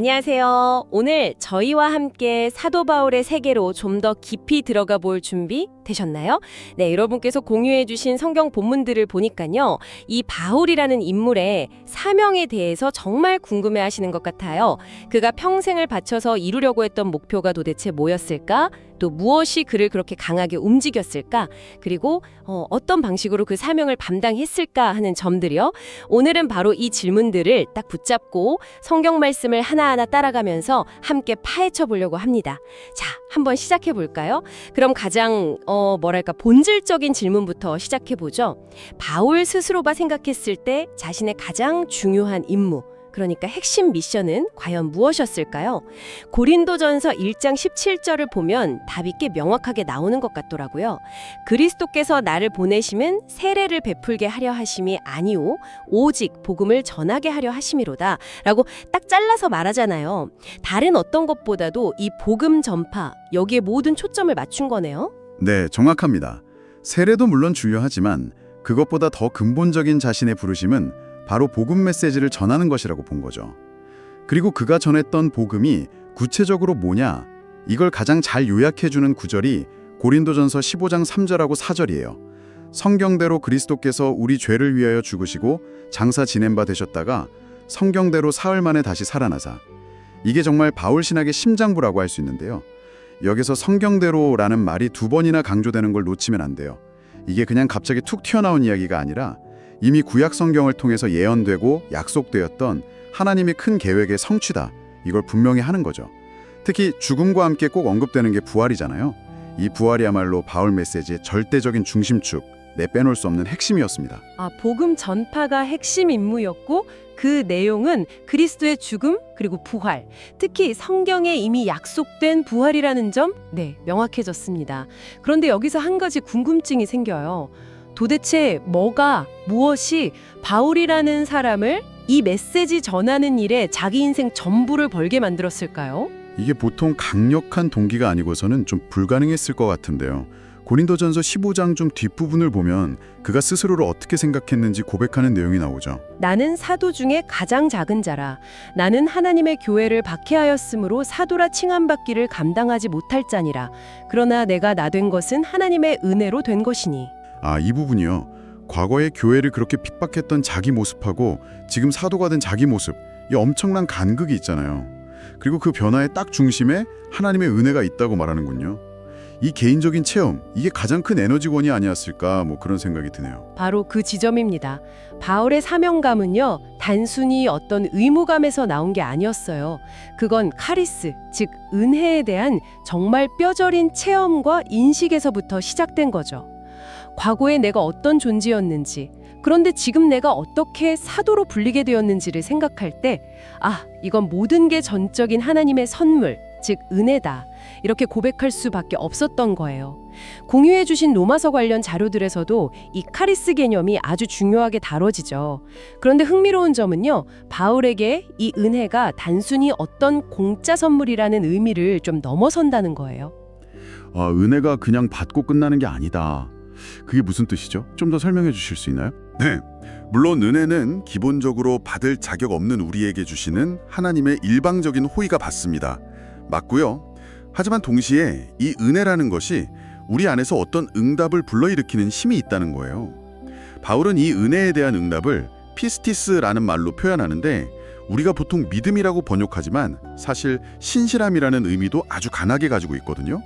안녕하세요. 오늘 저희와 함께 사도 바울의 세계로 좀 더 깊이 들어가 볼 준비 되셨나요? 네, 여러분께서 공유해 주신 성경 본문들을 보니까요. 이 바울이라는 인물의 사명에 대해서 정말 궁금해 하시는 것 같아요. 그가 평생을 바쳐서 이루려고 했던 목표가 도대체 뭐였을까? 또 무엇이 그를 그렇게 강하게 움직였을까? 그리고 어떤 방식으로 그 사명을 감당했을까 하는 점들이요. 오늘은 바로 이 질문들을 딱 붙잡고 성경 말씀을 하나하나 따라가면서 함께 파헤쳐 보려고 합니다. 자, 한번 시작해 볼까요? 그럼 가장 본질적인 질문부터 시작해 보죠. 바울 스스로가 생각했을 때 자신의 가장 중요한 임무, 그러니까 핵심 미션은 과연 무엇이었을까요? 고린도전서 1장 17절을 보면 답이 꽤 명확하게 나오는 것 같더라고요. 그리스도께서 나를 보내심은 세례를 베풀게 하려 하심이 아니오 오직 복음을 전하게 하려 하심이로다 라고 딱 잘라서 말하잖아요. 다른 어떤 것보다도 이 복음 전파, 여기에 모든 초점을 맞춘 거네요. 네, 정확합니다. 세례도 물론 중요하지만 그것보다 더 근본적인 자신의 부르심은 바로 복음 메시지를 전하는 것이라고 본 거죠. 그리고 그가 전했던 복음이 구체적으로 뭐냐? 이걸 가장 잘 요약해주는 구절이 고린도전서 15장 3절하고 4절이에요. 성경대로 그리스도께서 우리 죄를 위하여 죽으시고 장사 지낸 바 되셨다가 성경대로 사흘 만에 다시 살아나사. 이게 정말 바울 신학의 심장부라고 할 수 있는데요. 여기서 성경대로라는 말이 두 번이나 강조되는 걸 놓치면 안 돼요. 이게 그냥 갑자기 툭 튀어나온 이야기가 아니라 이미 구약 성경을 통해서 예언되고 약속되었던 하나님의 큰 계획의 성취다. 이걸 분명히 하는 거죠. 특히 죽음과 함께 꼭 언급되는 게 부활이잖아요. 이 부활이야말로 바울 메시지의 절대적인 중심축, 빼놓을 수 없는 핵심이었습니다. 복음 전파가 핵심 임무였고 그 내용은 그리스도의 죽음 그리고 부활, 특히 성경에 이미 약속된 부활이라는 점, 명확해졌습니다. 그런데 여기서 한 가지 궁금증이 생겨요. 도대체 무엇이 바울이라는 사람을 이 메시지 전하는 일에 자기 인생 전부를 걸게 만들었을까요? 이게 보통 강력한 동기가 아니고서는 좀 불가능했을 것 같은데요. 고린도전서 15장 좀 뒷부분을 보면 그가 스스로를 어떻게 생각했는지 고백하는 내용이 나오죠. 나는 사도 중에 가장 작은 자라. 나는 하나님의 교회를 박해하였으므로 사도라 칭함받기를 감당하지 못할 자니라. 그러나 내가 나 된 것은 하나님의 은혜로 된 것이니. 이 부분이요. 과거에 교회를 그렇게 핍박했던 자기 모습하고 지금 사도가 된 자기 모습, 이 엄청난 간극이 있잖아요. 그리고 그 변화의 딱 중심에 하나님의 은혜가 있다고 말하는군요. 이 개인적인 체험, 이게 가장 큰 에너지원이 아니었을까 그런 생각이 드네요. 바로 그 지점입니다. 바울의 사명감은요, 단순히 어떤 의무감에서 나온 게 아니었어요. 그건 카리스, 즉 은혜에 대한 정말 뼈저린 체험과 인식에서부터 시작된 거죠. 과거에 내가 어떤 존재였는지, 그런데 지금 내가 어떻게 사도로 불리게 되었는지를 생각할 때, 이건 모든 게 전적인 하나님의 선물, 즉 은혜다. 이렇게 고백할 수밖에 없었던 거예요. 공유해 주신 로마서 관련 자료들에서도 이 카리스 개념이 아주 중요하게 다뤄지죠. 그런데 흥미로운 점은요, 바울에게 이 은혜가 단순히 어떤 공짜 선물이라는 의미를 좀 넘어선다는 거예요. 은혜가 그냥 받고 끝나는 게 아니다. 그게 무슨 뜻이죠? 좀 더 설명해 주실 수 있나요? 네, 물론 은혜는 기본적으로 받을 자격 없는 우리에게 주시는 하나님의 일방적인 호의가 받습니다. 맞고요. 하지만 동시에 이 은혜라는 것이 우리 안에서 어떤 응답을 불러일으키는 힘이 있다는 거예요. 바울은 이 은혜에 대한 응답을 피스티스라는 말로 표현하는데 우리가 보통 믿음이라고 번역하지만 사실 신실함이라는 의미도 아주 강하게 가지고 있거든요.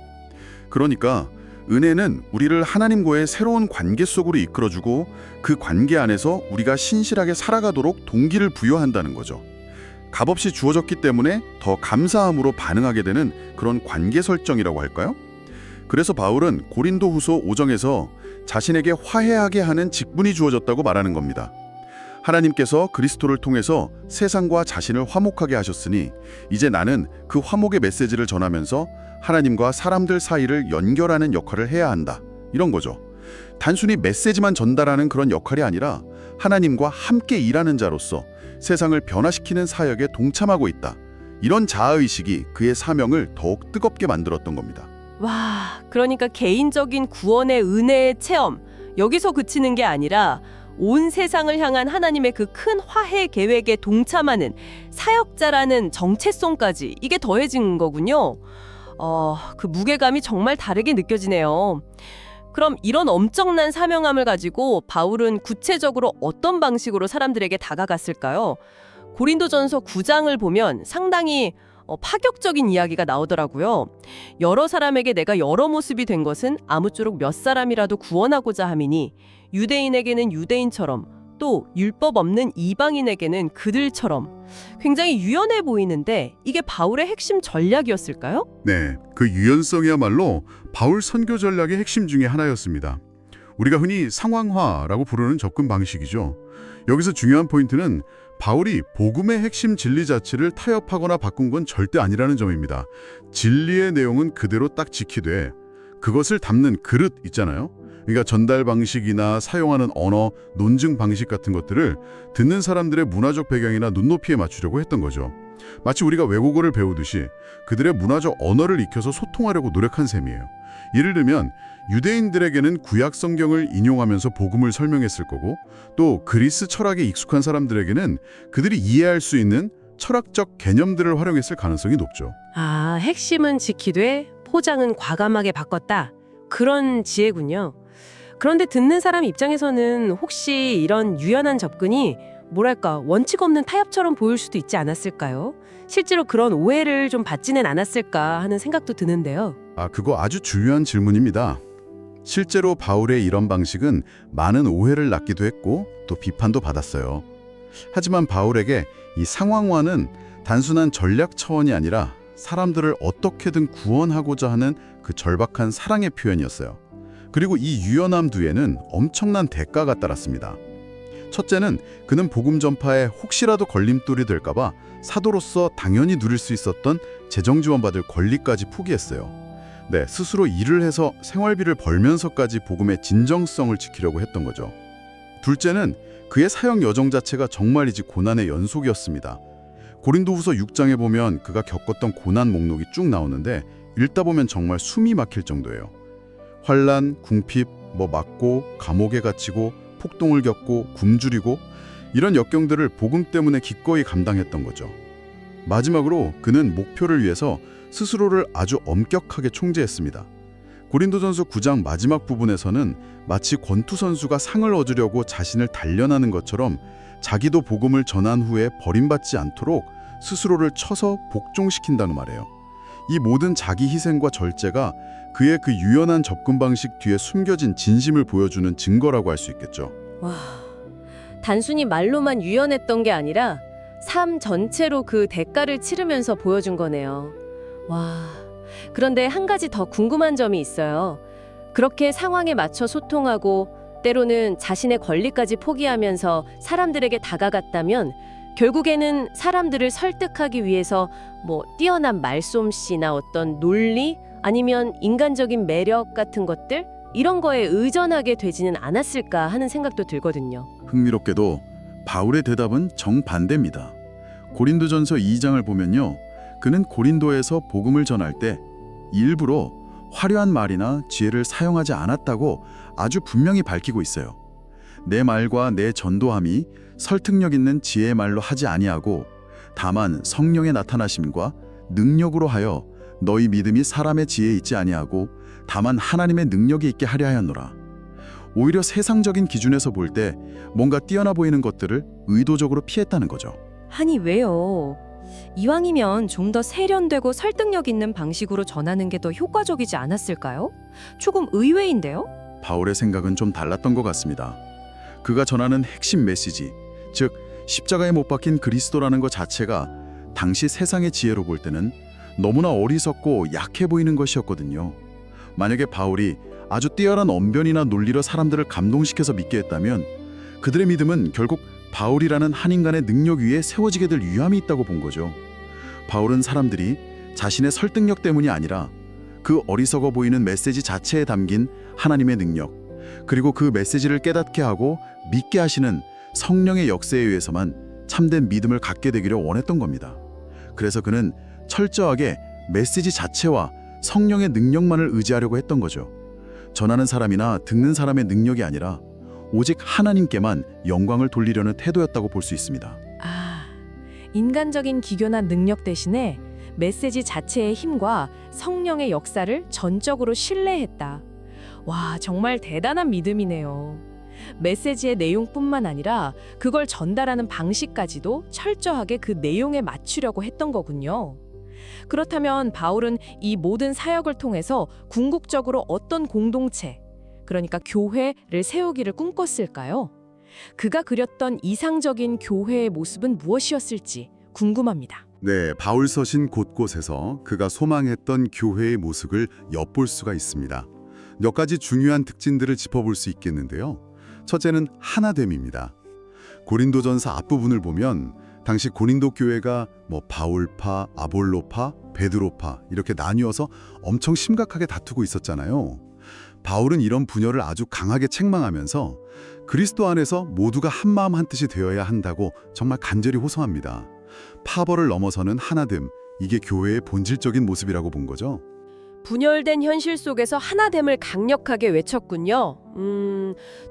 그러니까 은혜는 우리를 하나님과의 새로운 관계 속으로 이끌어주고 그 관계 안에서 우리가 신실하게 살아가도록 동기를 부여한다는 거죠. 값없이 주어졌기 때문에 더 감사함으로 반응하게 되는 그런 관계 설정이라고 할까요? 그래서 바울은 고린도후서 5장에서 자신에게 화해하게 하는 직분이 주어졌다고 말하는 겁니다. 하나님께서 그리스도를 통해서 세상과 자신을 화목하게 하셨으니 이제 나는 그 화목의 메시지를 전하면서 하나님과 사람들 사이를 연결하는 역할을 해야 한다. 이런 거죠. 단순히 메시지만 전달하는 그런 역할이 아니라 하나님과 함께 일하는 자로서 세상을 변화시키는 사역에 동참하고 있다. 이런 자아의식이 그의 사명을 더욱 뜨겁게 만들었던 겁니다. 그러니까 개인적인 구원의 은혜의 체험, 여기서 그치는 게 아니라 온 세상을 향한 하나님의 그 큰 화해 계획에 동참하는 사역자라는 정체성까지 이게 더해진 거군요. 그 무게감이 정말 다르게 느껴지네요. 그럼 이런 엄청난 사명함을 가지고 바울은 구체적으로 어떤 방식으로 사람들에게 다가갔을까요? 고린도전서 9장을 보면 상당히 파격적인 이야기가 나오더라고요. 여러 사람에게 내가 여러 모습이 된 것은 아무쪼록 몇 사람이라도 구원하고자 함이니 유대인에게는 유대인처럼 또 율법 없는 이방인에게는 그들처럼. 굉장히 유연해 보이는데 이게 바울의 핵심 전략이었을까요? 네, 그 유연성이야말로 바울 선교 전략의 핵심 중에 하나였습니다. 우리가 흔히 상황화라고 부르는 접근 방식이죠. 여기서 중요한 포인트는 바울이 복음의 핵심 진리 자체를 타협하거나 바꾼 건 절대 아니라는 점입니다. 진리의 내용은 그대로 딱 지키되 그것을 담는 그릇 있잖아요. 그러니까 전달 방식이나 사용하는 언어, 논증 방식 같은 것들을 듣는 사람들의 문화적 배경이나 눈높이에 맞추려고 했던 거죠. 마치 우리가 외국어를 배우듯이 그들의 문화적 언어를 익혀서 소통하려고 노력한 셈이에요. 예를 들면 유대인들에게는 구약 성경을 인용하면서 복음을 설명했을 거고, 또 그리스 철학에 익숙한 사람들에게는 그들이 이해할 수 있는 철학적 개념들을 활용했을 가능성이 높죠. 핵심은 지키되 포장은 과감하게 바꿨다. 그런 지혜군요. 그런데 듣는 사람 입장에서는 혹시 이런 유연한 접근이 뭐랄까 원칙 없는 타협처럼 보일 수도 있지 않았을까요? 실제로 그런 오해를 좀 받지는 않았을까 하는 생각도 드는데요. 그거 아주 중요한 질문입니다. 실제로 바울의 이런 방식은 많은 오해를 낳기도 했고 또 비판도 받았어요. 하지만 바울에게 이 상황화는 단순한 전략 차원이 아니라 사람들을 어떻게든 구원하고자 하는 그 절박한 사랑의 표현이었어요. 그리고 이 유연함 뒤에는 엄청난 대가가 따랐습니다. 첫째는 그는 복음 전파에 혹시라도 걸림돌이 될까봐 사도로서 당연히 누릴 수 있었던 재정 지원받을 권리까지 포기했어요. 네, 스스로 일을 해서 생활비를 벌면서까지 복음의 진정성을 지키려고 했던 거죠. 둘째는 그의 사역 여정 자체가 정말이지 고난의 연속이었습니다. 고린도후서 6장에 보면 그가 겪었던 고난 목록이 쭉 나오는데 읽다 보면 정말 숨이 막힐 정도예요. 환난, 궁핍, 맞고, 감옥에 갇히고, 폭동을 겪고, 굶주리고 이런 역경들을 복음 때문에 기꺼이 감당했던 거죠. 마지막으로 그는 목표를 위해서 스스로를 아주 엄격하게 총재했습니다. 고린도전서 9장 마지막 부분에서는 마치 권투 선수가 상을 얻으려고 자신을 단련하는 것처럼 자기도 복음을 전한 후에 버림받지 않도록 스스로를 쳐서 복종시킨다는 말이에요. 이 모든 자기 희생과 절제가 그의 그 유연한 접근 방식 뒤에 숨겨진 진심을 보여주는 증거라고 할 수 있겠죠. 와, 단순히 말로만 유연했던 게 아니라 삶 전체로 그 대가를 치르면서 보여준 거네요. 와, 그런데 한 가지 더 궁금한 점이 있어요. 그렇게 상황에 맞춰 소통하고 때로는 자신의 권리까지 포기하면서 사람들에게 다가갔다면 결국에는 사람들을 설득하기 위해서 뛰어난 말솜씨나 어떤 논리 아니면 인간적인 매력 같은 것들 이런 거에 의존하게 되지는 않았을까 하는 생각도 들거든요. 흥미롭게도 바울의 대답은 정반대입니다. 고린도전서 2장을 보면요. 그는 고린도에서 복음을 전할 때 일부러 화려한 말이나 지혜를 사용하지 않았다고 아주 분명히 밝히고 있어요. 내 말과 내 전도함이 설득력 있는 지혜의 말로 하지 아니하고 다만 성령의 나타나심과 능력으로 하여 너희 믿음이 사람의 지혜에 있지 아니하고 다만 하나님의 능력이 있게 하려 하였노라. 오히려 세상적인 기준에서 볼 때 뭔가 뛰어나 보이는 것들을 의도적으로 피했다는 거죠. 아니 왜요? 이왕이면 좀 더 세련되고 설득력 있는 방식으로 전하는 게 더 효과적이지 않았을까요? 조금 의외인데요? 바울의 생각은 좀 달랐던 것 같습니다. 그가 전하는 핵심 메시지, 즉 십자가에 못 박힌 그리스도라는 것 자체가 당시 세상의 지혜로 볼 때는 너무나 어리석고 약해 보이는 것이었거든요. 만약에 바울이 아주 뛰어난 언변이나 논리로 사람들을 감동시켜서 믿게 했다면 그들의 믿음은 결국 바울이라는 한 인간의 능력 위에 세워지게 될 위험이 있다고 본 거죠. 바울은 사람들이 자신의 설득력 때문이 아니라 그 어리석어 보이는 메시지 자체에 담긴 하나님의 능력, 그리고 그 메시지를 깨닫게 하고 믿게 하시는 성령의 역사에 의해서만 참된 믿음을 갖게 되기를 원했던 겁니다. 그래서 그는 철저하게 메시지 자체와 성령의 능력만을 의지하려고 했던 거죠. 전하는 사람이나 듣는 사람의 능력이 아니라 오직 하나님께만 영광을 돌리려는 태도였다고 볼 수 있습니다. 아, 인간적인 기교나 능력 대신에 메시지 자체의 힘과 성령의 역사를 전적으로 신뢰했다. 와, 정말 대단한 믿음이네요. 메시지의 내용뿐만 아니라 그걸 전달하는 방식까지도 철저하게 그 내용에 맞추려고 했던 거군요. 그렇다면 바울은 이 모든 사역을 통해서 궁극적으로 어떤 공동체, 그러니까 교회를 세우기를 꿈꿨을까요? 그가 그렸던 이상적인 교회의 모습은 무엇이었을지 궁금합니다. 네, 바울 서신 곳곳에서 그가 소망했던 교회의 모습을 엿볼 수가 있습니다. 몇 가지 중요한 특징들을 짚어볼 수 있겠는데요. 첫째는 하나됨입니다. 고린도전서 앞부분을 보면 당시 고린도 교회가 바울파, 아볼로파, 베드로파 이렇게 나뉘어서 엄청 심각하게 다투고 있었잖아요. 바울은 이런 분열을 아주 강하게 책망하면서 그리스도 안에서 모두가 한마음 한뜻이 되어야 한다고 정말 간절히 호소합니다. 파벌을 넘어서는 하나됨, 이게 교회의 본질적인 모습이라고 본 거죠. 분열된 현실 속에서 하나됨을 강력하게 외쳤군요.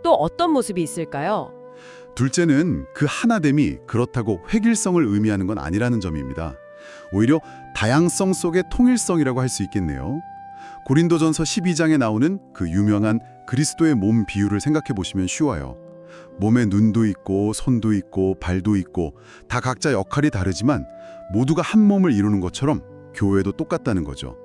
또 어떤 모습이 있을까요? 둘째는 그 하나됨이 그렇다고 획일성을 의미하는 건 아니라는 점입니다. 오히려 다양성 속의 통일성이라고 할 수 있겠네요. 고린도전서 12장에 나오는 그 유명한 그리스도의 몸 비유를 생각해 보시면 쉬워요. 몸에 눈도 있고 손도 있고 발도 있고 다 각자 역할이 다르지만 모두가 한 몸을 이루는 것처럼 교회도 똑같다는 거죠.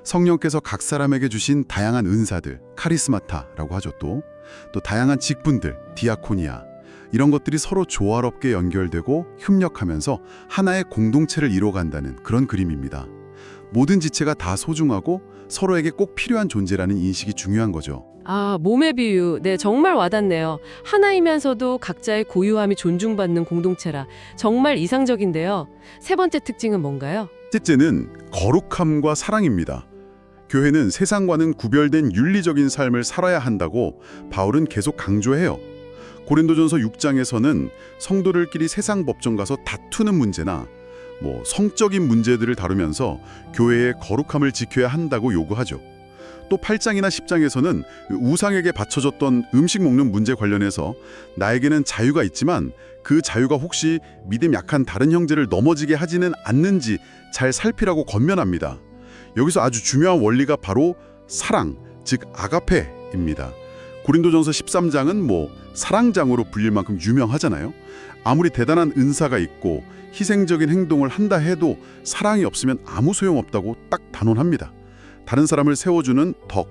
성령께서 각 사람에게 주신 다양한 은사들, 카리스마타라고 하죠. 또 다양한 직분들, 디아코니아 이런 것들이 서로 조화롭게 연결되고 협력하면서 하나의 공동체를 이뤄간다는 그런 그림입니다. 모든 지체가 다 소중하고 서로에게 꼭 필요한 존재라는 인식이 중요한 거죠. 아, 몸의 비유. 네, 정말 와닿네요. 하나이면서도 각자의 고유함이 존중받는 공동체라 정말 이상적인데요. 세 번째 특징은 뭔가요? 셋째는 거룩함과 사랑입니다. 교회는 세상과는 구별된 윤리적인 삶을 살아야 한다고 바울은 계속 강조해요. 고린도전서 6장에서는 성도들끼리 세상 법정 가서 다투는 문제나 성적인 문제들을 다루면서 교회의 거룩함을 지켜야 한다고 요구하죠. 또 8장이나 10장에서는 우상에게 바쳐졌던 음식 먹는 문제 관련해서 나에게는 자유가 있지만 그 자유가 혹시 믿음 약한 다른 형제를 넘어지게 하지는 않는지 잘 살피라고 권면합니다. 여기서 아주 중요한 원리가 바로 사랑, 즉 아가페입니다. 고린도전서 13장은 사랑장으로 불릴 만큼 유명하잖아요. 아무리 대단한 은사가 있고 희생적인 행동을 한다 해도 사랑이 없으면 아무 소용없다고 딱 단언합니다. 다른 사람을 세워주는 덕,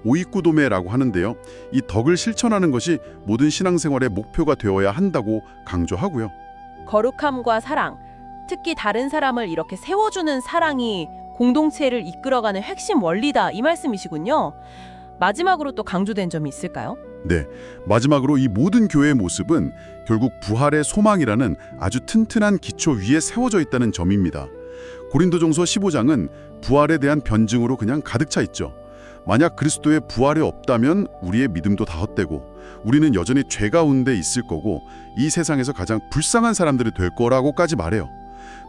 오이쿠도메라고 하는데요. 이 덕을 실천하는 것이 모든 신앙생활의 목표가 되어야 한다고 강조하고요. 거룩함과 사랑, 특히 다른 사람을 이렇게 세워주는 사랑이 공동체를 이끌어가는 핵심 원리다 이 말씀이시군요. 마지막으로 또 강조된 점이 있을까요? 네, 마지막으로 이 모든 교회의 모습은 결국 부활의 소망이라는 아주 튼튼한 기초 위에 세워져 있다는 점입니다. 고린도전서 15장은 부활에 대한 변증으로 그냥 가득 차 있죠. 만약 그리스도의 부활이 없다면 우리의 믿음도 다 헛되고 우리는 여전히 죄 가운데 있을 거고 이 세상에서 가장 불쌍한 사람들이 될 거라고까지 말해요.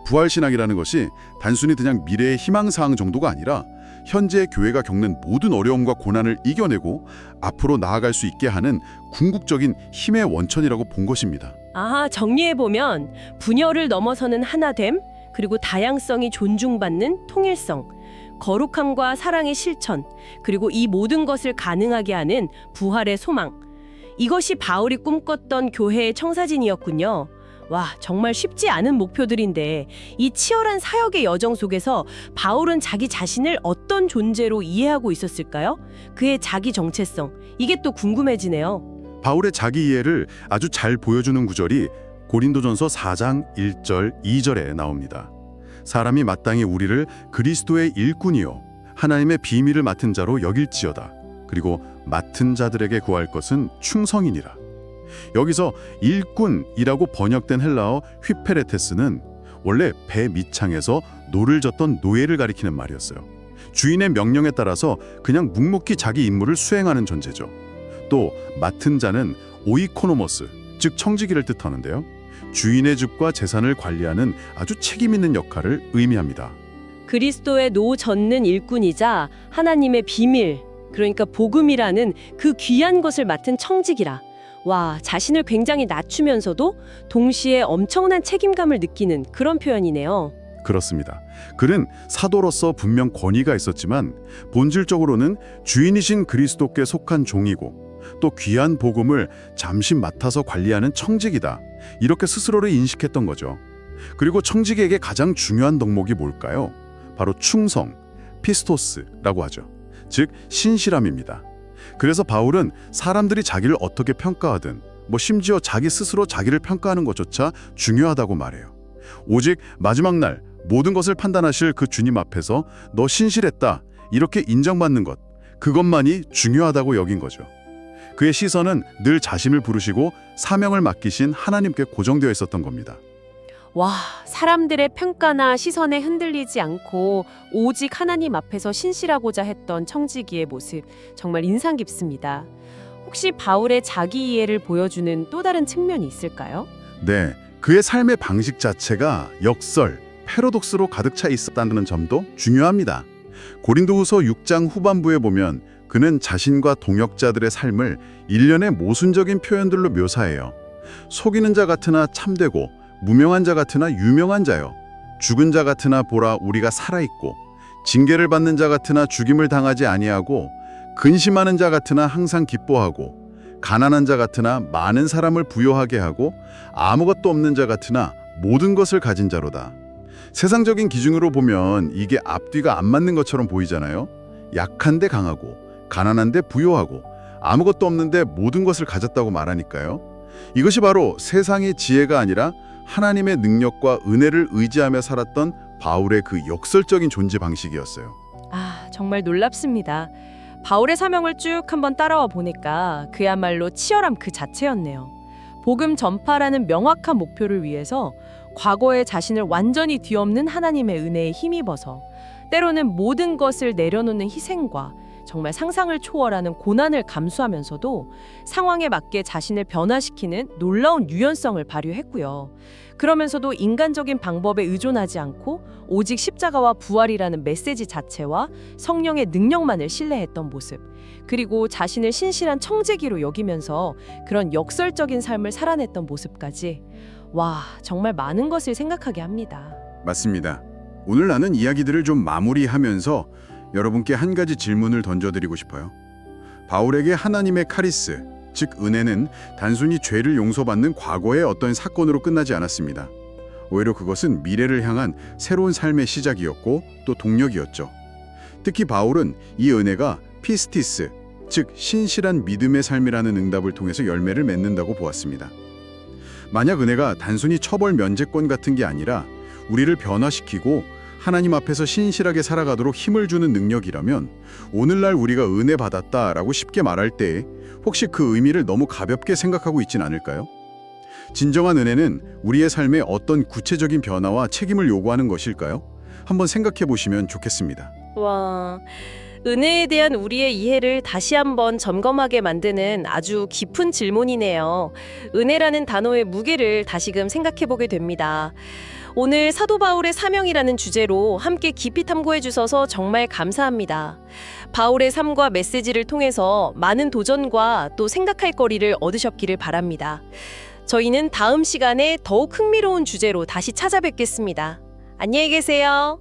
부활신앙이라는 것이 단순히 그냥 미래의 희망사항 정도가 아니라 현재 교회가 겪는 모든 어려움과 고난을 이겨내고 앞으로 나아갈 수 있게 하는 궁극적인 힘의 원천이라고 본 것입니다. 아, 정리해보면 분열을 넘어서는 하나됨, 그리고 다양성이 존중받는 통일성, 거룩함과 사랑의 실천, 그리고 이 모든 것을 가능하게 하는 부활의 소망. 이것이 바울이 꿈꿨던 교회의 청사진이었군요. 와, 정말 쉽지 않은 목표들인데 이 치열한 사역의 여정 속에서 바울은 자기 자신을 어떤 존재로 이해하고 있었을까요? 그의 자기 정체성, 이게 또 궁금해지네요. 바울의 자기 이해를 아주 잘 보여주는 구절이 고린도전서 4장 1절, 2절에 나옵니다. 사람이 마땅히 우리를 그리스도의 일꾼이요 하나님의 비밀을 맡은 자로 여길지어다. 그리고 맡은 자들에게 구할 것은 충성이니라. 여기서 일꾼이라고 번역된 헬라어 휘페레테스는 원래 배 밑창에서 노를 젓던 노예를 가리키는 말이었어요. 주인의 명령에 따라서 그냥 묵묵히 자기 임무를 수행하는 존재죠. 또 맡은 자는 오이코노모스, 즉 청지기를 뜻하는데요. 주인의 집과 재산을 관리하는 아주 책임 있는 역할을 의미합니다. 그리스도의 노 젓는 일꾼이자 하나님의 비밀, 그러니까 복음이라는 그 귀한 것을 맡은 청직이라. 와, 자신을 굉장히 낮추면서도 동시에 엄청난 책임감을 느끼는 그런 표현이네요. 그렇습니다. 그는 사도로서 분명 권위가 있었지만 본질적으로는 주인이신 그리스도께 속한 종이고 또 귀한 복음을 잠시 맡아서 관리하는 청직이다. 이렇게 스스로를 인식했던 거죠. 그리고 청직에게 가장 중요한 덕목이 뭘까요? 바로 충성, 피스토스라고 하죠. 즉 신실함입니다. 그래서 바울은 사람들이 자기를 어떻게 평가하든 심지어 자기 스스로 자기를 평가하는 것조차 중요하다고 말해요. 오직 마지막 날 모든 것을 판단하실 그 주님 앞에서 너 신실했다 이렇게 인정받는 것, 그것만이 중요하다고 여긴 거죠. 그의 시선은 늘 자신을 부르시고 사명을 맡기신 하나님께 고정되어 있었던 겁니다. 와, 사람들의 평가나 시선에 흔들리지 않고 오직 하나님 앞에서 신실하고자 했던 청지기의 모습, 정말 인상 깊습니다. 혹시 바울의 자기 이해를 보여주는 또 다른 측면이 있을까요? 네, 그의 삶의 방식 자체가 역설, 패러독스로 가득 차 있었다는 점도 중요합니다. 고린도후서 6장 후반부에 보면 그는 자신과 동역자들의 삶을 일련의 모순적인 표현들로 묘사해요. 속이는 자 같으나 참되고 무명한 자 같으나 유명한 자요. 죽은 자 같으나 보라 우리가 살아있고 징계를 받는 자 같으나 죽임을 당하지 아니하고 근심하는 자 같으나 항상 기뻐하고 가난한 자 같으나 많은 사람을 부요하게 하고 아무것도 없는 자 같으나 모든 것을 가진 자로다. 세상적인 기준으로 보면 이게 앞뒤가 안 맞는 것처럼 보이잖아요. 약한데 강하고 가난한데 부요하고 아무것도 없는데 모든 것을 가졌다고 말하니까요. 이것이 바로 세상의 지혜가 아니라 하나님의 능력과 은혜를 의지하며 살았던 바울의 그 역설적인 존재 방식이었어요. 아, 정말 놀랍습니다. 바울의 사명을 쭉 한번 따라와 보니까 그야말로 치열함 그 자체였네요. 복음 전파라는 명확한 목표를 위해서 과거의 자신을 완전히 뒤엎는 하나님의 은혜에 힘입어서 때로는 모든 것을 내려놓는 희생과 정말 상상을 초월하는 고난을 감수하면서도 상황에 맞게 자신을 변화시키는 놀라운 유연성을 발휘했고요. 그러면서도 인간적인 방법에 의존하지 않고 오직 십자가와 부활이라는 메시지 자체와 성령의 능력만을 신뢰했던 모습, 그리고 자신을 신실한 청지기로 여기면서 그런 역설적인 삶을 살아냈던 모습까지, 와, 정말 많은 것을 생각하게 합니다. 맞습니다. 오늘 나눈 이야기들을 좀 마무리하면서 여러분께 한 가지 질문을 던져드리고 싶어요. 바울에게 하나님의 카리스, 즉 은혜는 단순히 죄를 용서받는 과거의 어떤 사건으로 끝나지 않았습니다. 오히려 그것은 미래를 향한 새로운 삶의 시작이었고 또 동력이었죠. 특히 바울은 이 은혜가 피스티스, 즉 신실한 믿음의 삶이라는 응답을 통해서 열매를 맺는다고 보았습니다. 만약 은혜가 단순히 처벌 면제권 같은 게 아니라 우리를 변화시키고 하나님 앞에서 신실하게 살아가도록 힘을 주는 능력이라면 오늘날 우리가 은혜 받았다라고 쉽게 말할 때 혹시 그 의미를 너무 가볍게 생각하고 있진 않을까요? 진정한 은혜는 우리의 삶에 어떤 구체적인 변화와 책임을 요구하는 것일까요? 한번 생각해 보시면 좋겠습니다. 와, 은혜에 대한 우리의 이해를 다시 한번 점검하게 만드는 아주 깊은 질문이네요. 은혜라는 단어의 무게를 다시금 생각해 보게 됩니다. 오늘 사도 바울의 사명이라는 주제로 함께 깊이 탐구해 주셔서 정말 감사합니다. 바울의 삶과 메시지를 통해서 많은 도전과 또 생각할 거리를 얻으셨기를 바랍니다. 저희는 다음 시간에 더욱 흥미로운 주제로 다시 찾아뵙겠습니다. 안녕히 계세요.